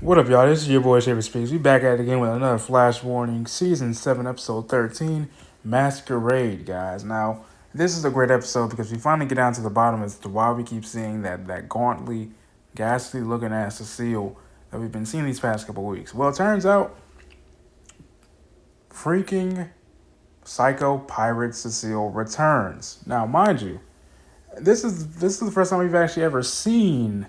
What up, y'all? This is your boy Shaver Speaks. We back at it again with another Flash Warning, Season 7, Episode 13, Masquerade, guys. Now, this is a great episode because we finally get down to the bottom as to why we keep seeing that gauntly, ghastly-looking ass Cecile that we've been seeing these past couple weeks. Well, it turns out, freaking psycho pirate Cecile returns. Now, mind you, this is the first time we've actually ever seen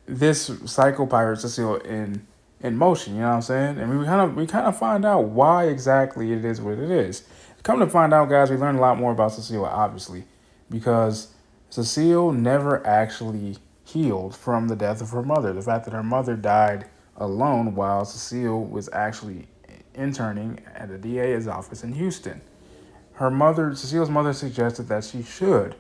this psycho pirate Cecile in motion, you know what I'm saying? And we kind of find out why exactly it is what it is. Come to find out, guys, we learned a lot more about Cecile, obviously, because Cecile never actually healed from the death of her mother. The fact that her mother died alone while Cecile was actually interning at the DA's office in Houston. Cecile's mother suggested that she should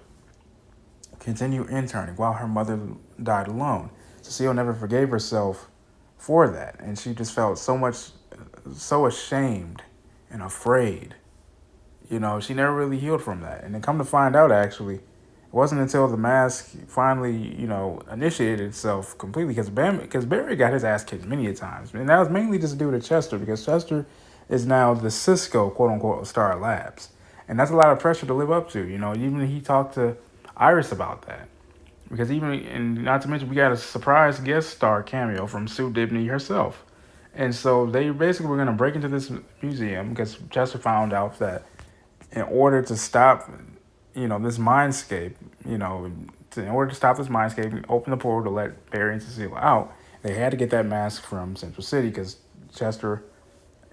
continue interning while her mother died alone. Cecile never forgave herself for that, and she just felt so ashamed and afraid. You know, she never really healed from that. And then come to find out, actually, it wasn't until the mask finally, initiated itself completely, because Barry got his ass kicked many a times. And that was mainly just due to Chester, because Chester is now the Cisco, quote-unquote, Star Labs. And that's a lot of pressure to live up to, Even he talked to Iris about that. Because and not to mention, we got a surprise guest star cameo from Sue Dibney herself. And so they basically were going to break into this museum because Chester found out that in order to stop, this mindscape, in order to stop this mindscape, open the portal to let Barry and Cecile out, they had to get that mask from Central City because Chester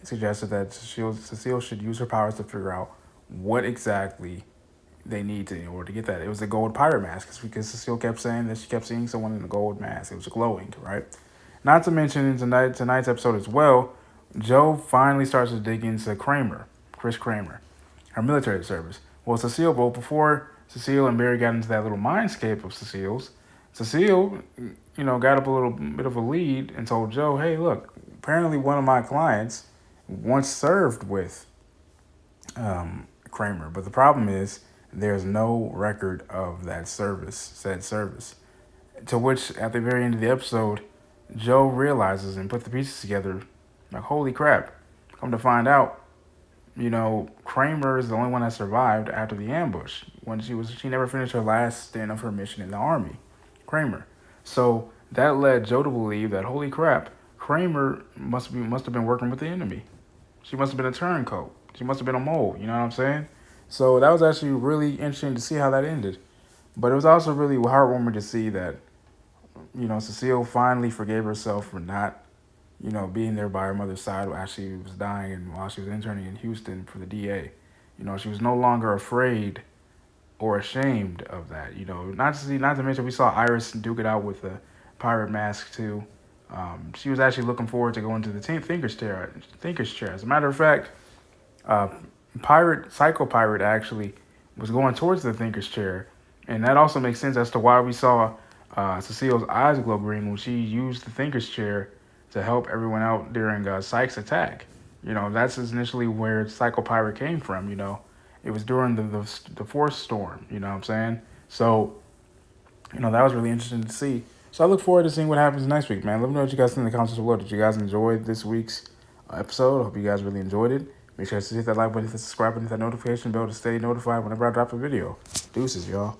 suggested that Cecile should use her powers to figure out what exactly they need to in order to get that. It was a gold pirate mask because Cecile kept saying that she kept seeing someone in a gold mask. It was glowing, right? Not to mention in tonight's episode as well, Joe finally starts to dig into Chris Kramer, her military service. Well, before Cecile and Barry got into that little mindscape of Cecile, got up a little bit of a lead and told Joe, hey, look, apparently one of my clients once served with Kramer, but the problem is there's no record of that said service. To which, at the very end of the episode, Joe realizes and put the pieces together, like, holy crap. Come to find out, Kramer is the only one that survived after the ambush. When she never finished her last stint of her mission in the army. Kramer. So that led Joe to believe that, holy crap, Kramer must have been working with the enemy. She must have been a turncoat. She must have been a mole, you know what I'm saying? So that was actually really interesting to see how that ended. But it was also really heartwarming to see that, Cecile finally forgave herself for not, being there by her mother's side while she was dying and while she was interning in Houston for the DA. She was no longer afraid or ashamed of that. Not to mention we saw Iris duke it out with the pirate mask too. She was actually looking forward to going to the Thinker's chair. As a matter of fact, Psycho Pirate actually was going towards the Thinker's chair, and that also makes sense as to why we saw Cecile's eyes glow green when she used the Thinker's chair to help everyone out during Psyche's attack. That's initially where Psycho Pirate came from. It was during the Force Storm. You know what I'm saying? So, that was really interesting to see. So I look forward to seeing what happens next week, man. Let me know what you guys think in the comments below. Did you guys enjoy this week's episode? I hope you guys really enjoyed it. Make sure to hit that like button, hit the subscribe button, hit that notification bell to stay notified whenever I drop a video. Deuces, y'all.